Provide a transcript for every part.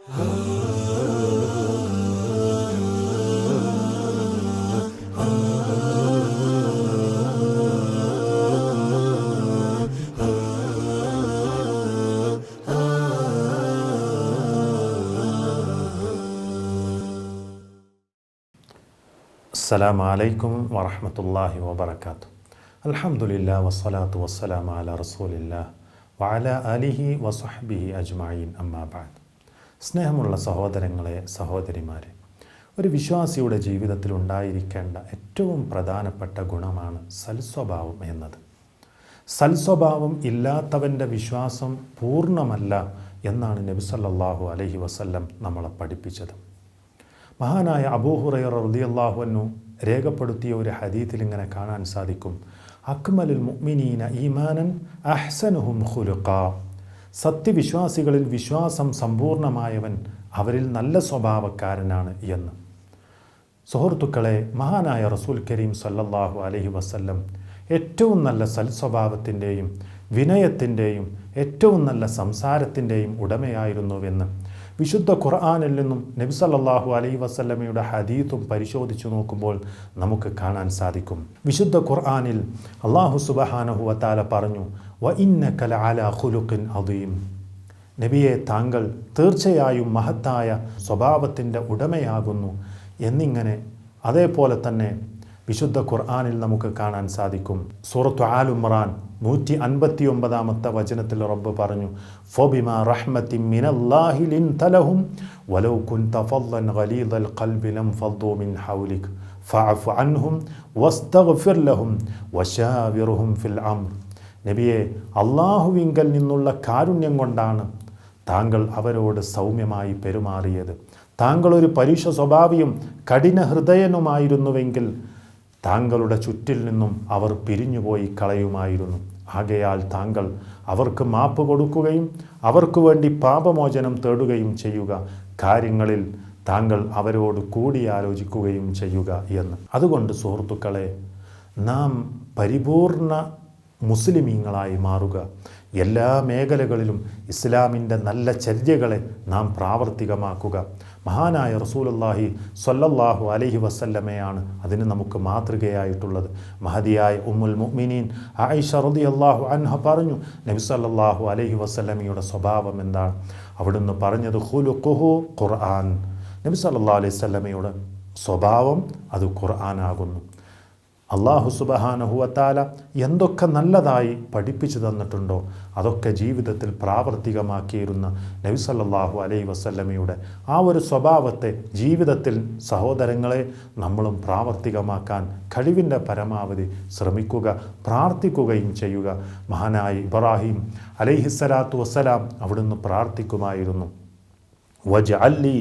അസ്സലാമു അലൈക്കും വറഹ്മത്തുള്ളാഹി വബറകാതുഹു. അൽഹംദുലില്ലാഹി വസ്സലാത്തു വസ്സലാമു അലാ റസൂലില്ലാഹി വഅലാ ആലിഹി വസഹ്ബിഹി അജ്മഈൻ. അമ്മാ ബഅദ്. സ്നേഹമുള്ള സഹോദരങ്ങളെ, സഹോദരിമാരെ, ഒരു വിശ്വാസിയുടെ ജീവിതത്തിൽ ഉണ്ടായിരിക്കേണ്ട ഏറ്റവും പ്രധാനപ്പെട്ട ഗുണമാണ് സൽസ്വഭാവം എന്നത്. സൽസ്വഭാവം ഇല്ലാത്തവൻ്റെ വിശ്വാസം പൂർണ്ണമല്ല എന്നാണ് നബി സല്ലല്ലാഹു അലൈഹി വസല്ലം നമ്മളെ പഠിപ്പിച്ചത്. മഹാനായ അബൂ ഹുറൈറ റളിയല്ലാഹു അൻഹു രേഖപ്പെടുത്തിയ ഒരു ഹദീത്തിൽ ഇങ്ങനെ കാണാൻ സാധിക്കും: അക്മലുൽ മുഅ്മിനീന ഈമാനൻ അഹ്സനുഹും ഖുലുഖാ. സത്യവിശ്വാസികളിൽ വിശ്വാസം സമ്പൂർണ്ണമായവൻ അവരിൽ നല്ല സ്വഭാവക്കാരനാണ് എന്ന്. സുഹൃത്തുക്കളെ, മഹാനായ റസൂൽ കരീം സല്ലല്ലാഹു അലൈഹി വസല്ലം ഏറ്റവും നല്ല സൽസ്വഭാവത്തിൻ്റെയും വിനയത്തിൻ്റെയും ഏറ്റവും നല്ല സംസാരത്തിൻ്റെയും ഉടമയായിരുന്നുവെന്ന് വിശുദ്ധ ഖുർആനിൽ നിന്നും നബി സല്ലല്ലാഹു അലൈഹി വസല്ലമയുടെ ഹദീത്തും പരിശോധിച്ചു നോക്കുമ്പോൾ നമുക്ക് കാണാൻ സാധിക്കും. വിശുദ്ധ ഖുർആനിൽ അല്ലാഹു സുബ്ഹാനഹു വ തആല പറഞ്ഞു: വ ഇന്നക ലഅലാ ഖുലുഖിൻ അദീം. നബിയെ, താങ്കൾ തീർച്ചയായും മഹത്തായ സ്വഭാവത്തിൻ്റെ ഉടമയാകുന്നു എന്നിങ്ങനെ. അതേപോലെ തന്നെ വിശുദ്ധ ഖുർആനിൽ നമുക്ക് കാണാൻ സാധിക്കും. സൂറത്തു ആൽ ഇംറാൻ 159 വചനത്തിൽ റബ്ബ് പറഞ്ഞു: ഫബിമാ റഹ്മത്തിൻ മിനല്ലാഹി ലിൻത ലഹും വലൗ കുൻത ഫളൻ ഗലീദൽ ഖൽബി ലം ഫദ്ദു മിൻ ഹൗലിക ഫഅഫു അൻഹും വസ്തഗ്ഫിർ ലഹും വശാവിറുഹും ഫിൽ അംർ. നബിയെ, അല്ലാഹുവിങ്കൽ നിന്നുള്ള കാരുണ്യം കൊണ്ടാണ് താങ്കൾ അവരോട് സൗമ്യമായി പെരുമാറിയത്. താങ്കൾ ഒരു പരുഷ സ്വഭാവിയും കഠിന ഹൃദയനുമായിരുന്നുവെങ്കിൽ താങ്കളുടെ ചുറ്റിൽ നിന്നും അവർ പിരിഞ്ഞുപോയി കളയുമായിരുന്നു. ആകയാൽ താങ്കൾ അവർക്ക് മാപ്പ് കൊടുക്കുകയും അവർക്ക് വേണ്ടി പാപമോചനം തേടുകയും ചെയ്യുക. കാര്യങ്ങളിൽ താങ്കൾ അവരോട് കൂടിയാലോചിക്കുകയും ചെയ്യുക എന്ന്. അതുകൊണ്ട് സുഹൃത്തുക്കളെ, നാം പരിപൂർണ മുസ്ലിമീങ്ങളായി മാറുക. എല്ലാ മേഖലകളിലും ഇസ്ലാമിൻ്റെ നല്ല ചര്യകളെ നാം പ്രാവർത്തികമാക്കുക. മഹാനായ റസൂലുള്ളാഹി സ്വല്ലല്ലാഹു അലൈഹി വസല്ലമയാണ് അതിന് നമുക്ക് മാതൃകയായിട്ടുള്ളത്. മഹദിയായ ഉമ്മുൽ മുഅ്മിനീൻ ആയിഷ റളിയല്ലാഹു അൻഹ പറഞ്ഞു: നബി സല്ലല്ലാഹു അലൈഹി വസല്ലമയുടെ സ്വഭാവം എന്താണ്? അവിടുന്ന് പറഞ്ഞത് ഖുലുഖുഹു ഖുർആൻ. നബി സല്ലല്ലാഹു അലൈഹി വസല്ലമയുടെ സ്വഭാവം അത് ഖുർആനാകുന്നു. അല്ലാഹു സുബ്ഹാനഹു വ തആല എന്തൊക്കെ നല്ലതായി പഠിപ്പിച്ചു തന്നിട്ടുണ്ടോ അതൊക്കെ ജീവിതത്തിൽ പ്രാവർത്തികമാക്കിയിരുന്ന നബി സല്ലല്ലാഹു അലൈഹി വസല്ലമയുടെ ആ ഒരു സ്വഭാവത്തെ ജീവിതത്തിൽ സഹോദരങ്ങളെ നമ്മളും പ്രാവർത്തികമാക്കാൻ കഴിവിൻ്റെ പരമാവധി ശ്രമിക്കുക, പ്രാർത്ഥിക്കുകയും ചെയ്യുക. മഹാനായ ഇബ്രാഹിം അലൈഹിസ്സലാത്തു വസ്സലാം അവിടുന്ന് പ്രാർത്ഥിക്കുമായിരുന്നു: വജ്അല്ലി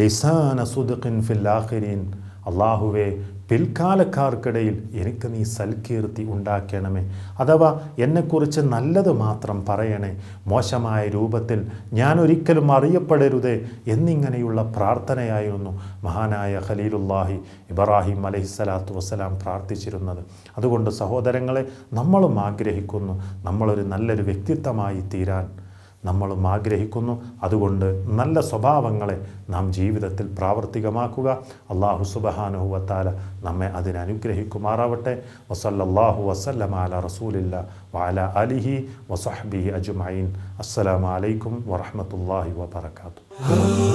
ലിസാന സുദ്ഖിൻ ഫിൽ ആഖിരീൻ. അല്ലാഹുവേ, പിൽക്കാലക്കാർക്കിടയിൽ എനിക്ക് നീ സൽകീർത്തി ഉണ്ടാക്കണമേ. അഥവാ എന്നെക്കുറിച്ച് നല്ലത് മാത്രം പറയണേ, മോശമായ രൂപത്തിൽ ഞാൻ ഒരിക്കലും അറിയപ്പെടരുതേ എന്നിങ്ങനെയുള്ള പ്രാർത്ഥനയായിരുന്നു മഹാനായ ഖലീലുല്ലാഹി ഇബ്രാഹിം അലൈഹിസ്സലാത്തു വസ്സലാം പ്രാർത്ഥിച്ചിരുന്നത്. അതുകൊണ്ട് സഹോദരങ്ങളെ, നമ്മളും ആഗ്രഹിക്കുന്നു നമ്മളൊരു നല്ലൊരു വ്യക്തിത്വമായി തീരാൻ നമ്മളും ആഗ്രഹിക്കുന്നു. അതുകൊണ്ട് നല്ല സ്വഭാവങ്ങളെ നാം ജീവിതത്തിൽ പ്രാവർത്തികമാക്കുക. അല്ലാഹു സുബ്ഹാനഹു വ തആല നമ്മെ അതിനനുഗ്രഹിക്കുമാറാവട്ടെ. വസല്ലല്ലാഹു വസല്ലമ അലാ റസൂലില്ലാ വഅലാ ആലിഹി വസഹ്ബിഹി അജ്മഈൻ. അസ്സലാമു അലൈക്കും വറഹ്മത്തുള്ളാഹി വബറകാതുഹു.